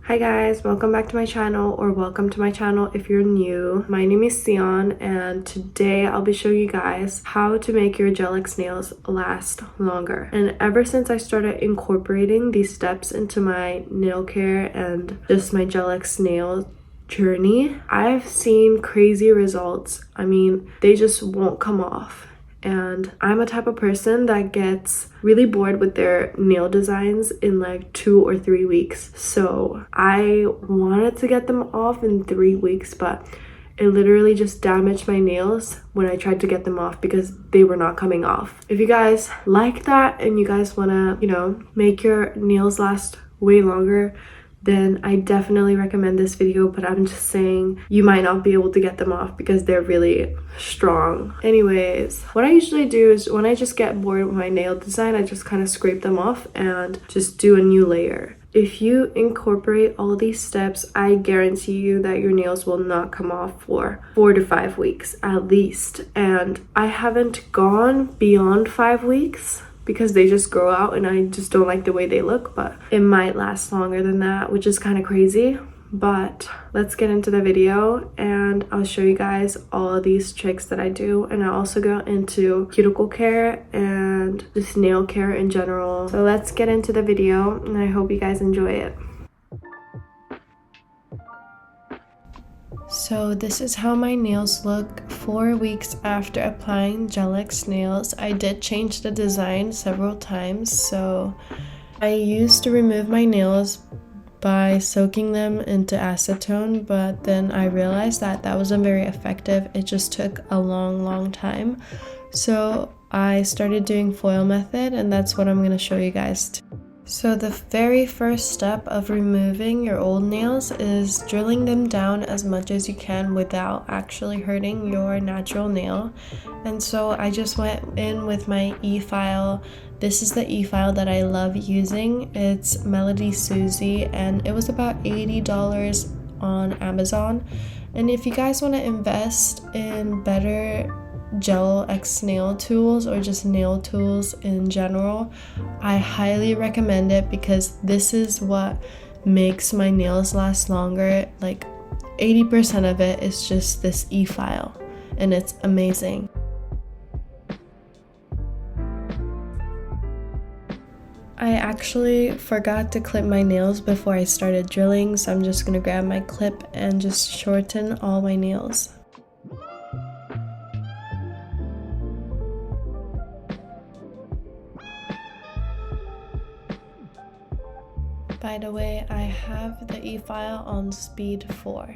Hi guys, welcome back to my channel, or welcome to my channel if you're new. My name is Sion and today I'll be showing you guys how to make your Gel X nails last longer. And ever since I started incorporating these steps into my nail care and just my Gel X nail journey, I've seen crazy results. I mean, they just won't come off. And I'm a type of person that gets really bored with their nail designs in like 2 or 3 weeks. So I wanted to get them off in 3 weeks, but it literally just damaged my nails when I tried to get them off because they were not coming off. If you guys like that and you guys want to, make your nails last way longer, then I definitely recommend this video, but I'm just saying you might not be able to get them off because they're really strong. Anyways, what I usually do is when I just get bored with my nail design, I just kind of scrape them off and just do a new layer. If you incorporate all these steps, I guarantee you that your nails will not come off for 4 to 5 weeks at least. And I haven't gone beyond 5 weeks because they just grow out and I just don't like the way they look, but it might last longer than that, which is kind of crazy. But let's get into the video and I'll show you guys all of these tricks that I do, and I also go into cuticle care and just nail care in general. So let's get into the video and I hope you guys enjoy it. So this is how my nails look 4 weeks after applying Gel X nails. I did change the design several times. So I used to remove my nails by soaking them into acetone, but then I realized that that wasn't very effective. It just took a long time. So I started doing foil method, and that's what I'm going to show you guys. So the very first step of removing your old nails is drilling them down as much as you can without actually hurting your natural nail. And so I just went in with my e-file. This is the e-file that I love using. It's Melody Susie and it was about $80 on Amazon. And if you guys want to invest in better Gel X nail tools or just nail tools in general, I highly recommend it because this is what makes my nails last longer. Like 80% of it is just this e-file and it's amazing. I actually forgot to clip my nails before I started drilling, so I'm just gonna grab my clip and just shorten all my nails. By the way, I have the e-file on speed 4.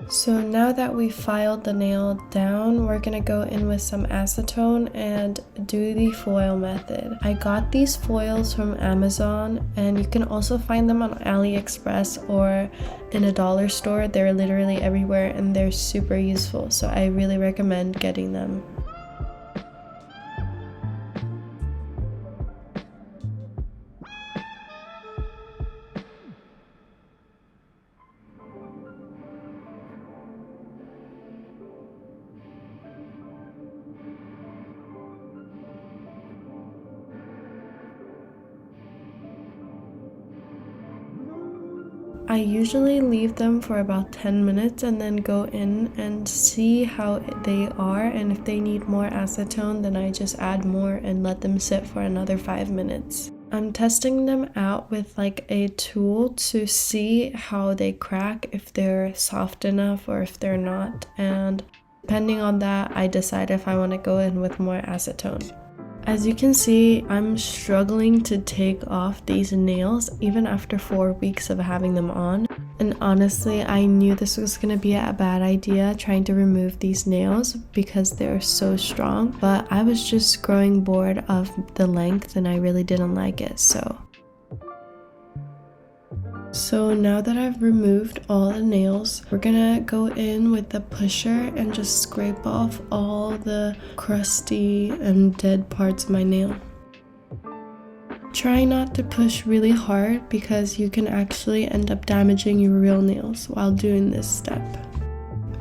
So now that we filed the nail down, we're gonna go in with some acetone and do the foil method. I got these foils from Amazon and you can also find them on AliExpress or in a dollar store. They're literally everywhere and they're super useful, so I really recommend getting them. I usually leave them for about 10 minutes and then go in and see how they are, and if they need more acetone then I just add more and let them sit for another 5 minutes. I'm testing them out with like a tool to see how they crack, if they're soft enough or if they're not, and depending on that I decide if I want to go in with more acetone. As you can see, I'm struggling to take off these nails even after 4 weeks of having them on. And honestly, I knew this was going to be a bad idea trying to remove these nails because they're so strong. But I was just growing bored of the length and I really didn't like it, so So now that I've removed all the nails, we're gonna go in with the pusher and just scrape off all the crusty and dead parts of my nail. Try not to push really hard because you can actually end up damaging your real nails while doing this step.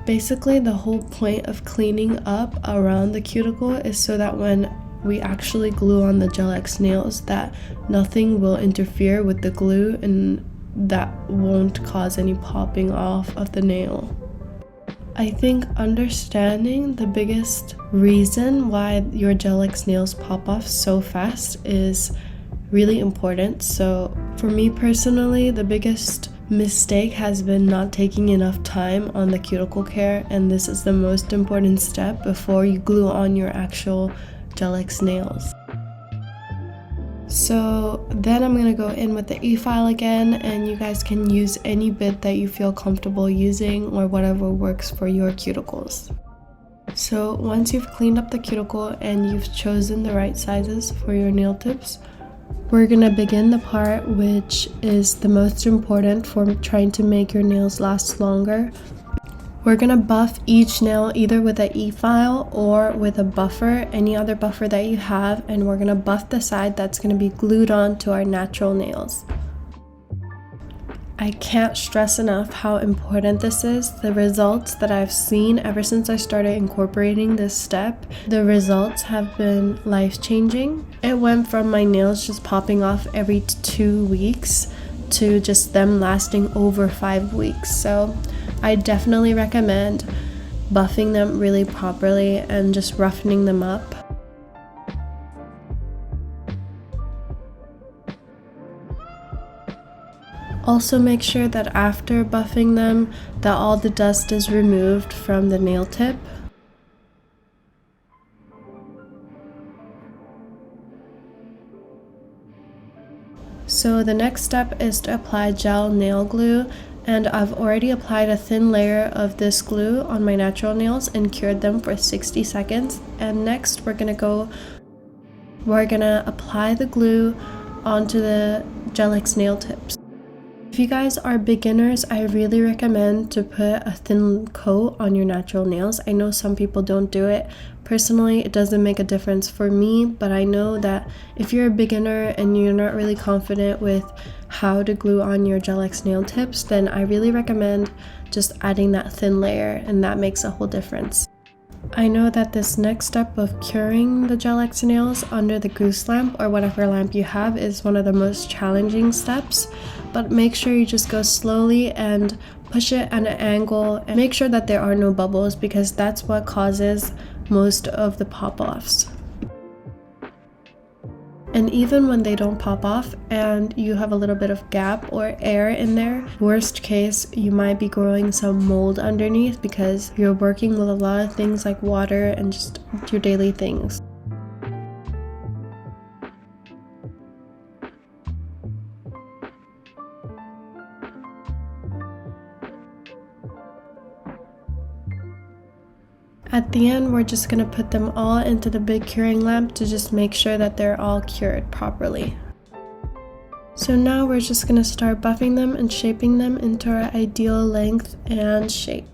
Basically, the whole point of cleaning up around the cuticle is so that when we actually glue on the Gel-X nails, that nothing will interfere with the glue and that won't cause any popping off of the nail. I think understanding the biggest reason why your Gel-X nails pop off so fast is really important. So for me personally, the biggest mistake has been not taking enough time on the cuticle care, and this is the most important step before you glue on your actual Gel-X nails. So then I'm gonna go in with the e-file again, and you guys can use any bit that you feel comfortable using or whatever works for your cuticles. So once you've cleaned up the cuticle and you've chosen the right sizes for your nail tips, we're gonna begin the part which is the most important for trying to make your nails last longer. We're gonna buff each nail either with an e-file or with a buffer, any other buffer that you have, and we're gonna buff the side that's gonna be glued on to our natural nails. I can't stress enough how important this is. The results that I've seen ever since I started incorporating this step, the results have been life-changing. It went from my nails just popping off every 2 weeks to just them lasting over 5 weeks. So I definitely recommend buffing them really properly and just roughening them up. Also make sure that after buffing them that all the dust is removed from the nail tip. So the next step is to apply gel nail glue, and I've already applied a thin layer of this glue on my natural nails and cured them for 60 seconds. And next we're gonna apply the glue onto the Gel-X nail tips. If you guys are beginners, I really recommend to put a thin coat on your natural nails. I know some people don't do it. Personally, it doesn't make a difference for me, but I know that if you're a beginner and you're not really confident with how to glue on your Gel-X nail tips, then I really recommend just adding that thin layer, and that makes a whole difference. I know that this next step of curing the Gel-X nails under the goose lamp or whatever lamp you have is one of the most challenging steps, but make sure you just go slowly and push it at an angle and make sure that there are no bubbles, because that's what causes most of the pop-offs. And even when they don't pop off and you have a little bit of gap or air in there, worst case, you might be growing some mold underneath because you're working with a lot of things like water and just your daily things. At the end, we're just going to put them all into the big curing lamp to just make sure that they're all cured properly. So now we're just going to start buffing them and shaping them into our ideal length and shape.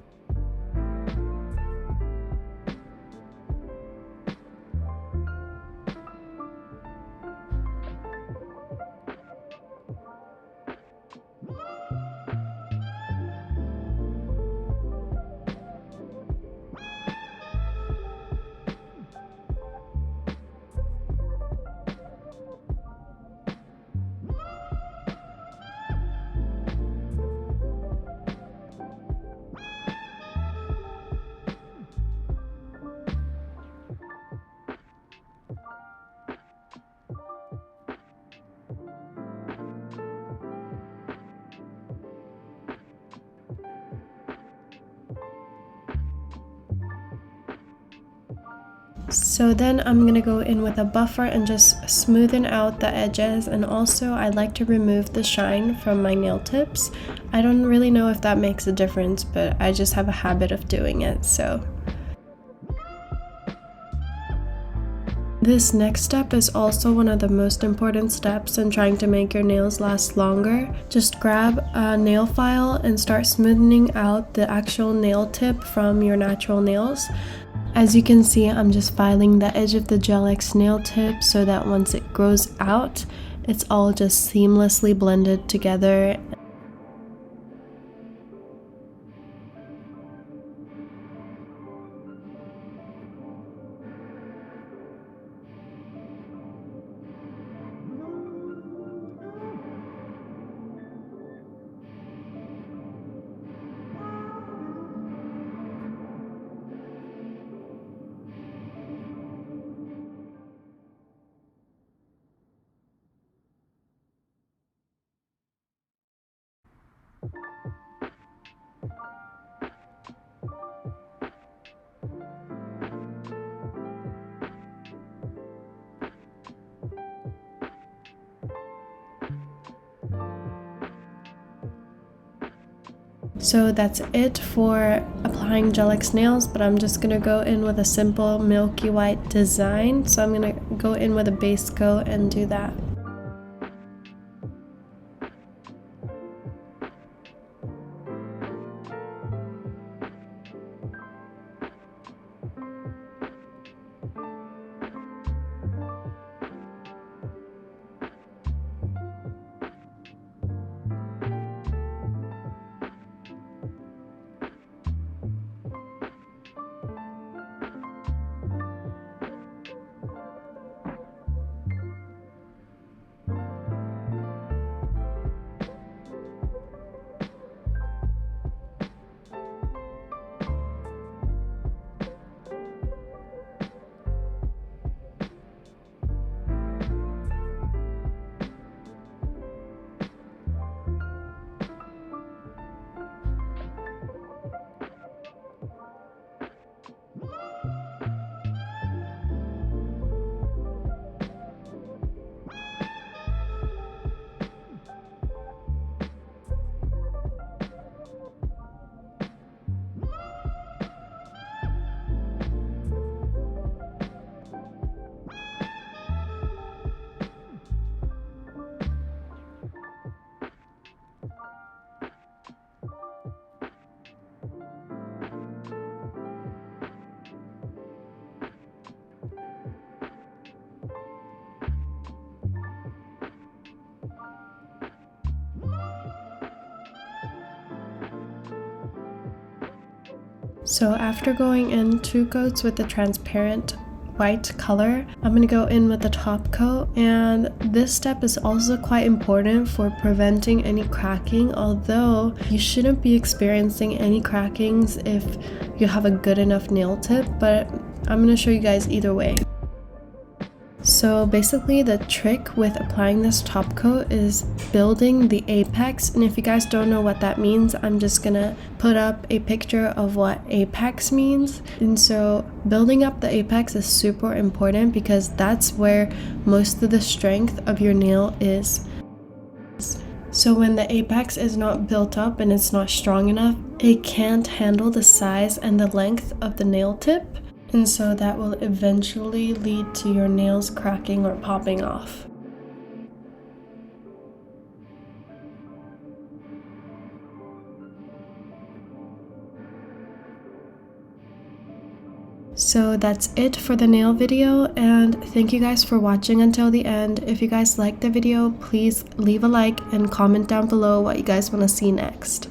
So then I'm gonna go in with a buffer and just smoothen out the edges, and also I like to remove the shine from my nail tips. I don't really know if that makes a difference, but I just have a habit of doing it. So This next step is also one of the most important steps in trying to make your nails last longer. Just grab a nail file and start smoothing out the actual nail tip from your natural nails. As you can see, I'm just filing the edge of the Gel X nail tip so that once it grows out, it's all just seamlessly blended together. So that's it for applying Gel X nails, but I'm just gonna go in with a simple milky white design. So I'm gonna go in with a base coat and do that. So after going in 2 coats with the transparent white color, I'm going to go in with the top coat, and this step is also quite important for preventing any cracking, although you shouldn't be experiencing any crackings if you have a good enough nail tip, but I'm going to show you guys either way. So basically the trick with applying this top coat is building the apex, and if you guys don't know what that means, I'm just gonna put up a picture of what apex means. And so building up the apex is super important because that's where most of the strength of your nail is. So when the apex is not built up and it's not strong enough, it can't handle the size and the length of the nail tip. And so that will eventually lead to your nails cracking or popping off. So that's it for the nail video, and thank you guys for watching until the end. If you guys liked the video, please leave a like and comment down below what you guys want to see next.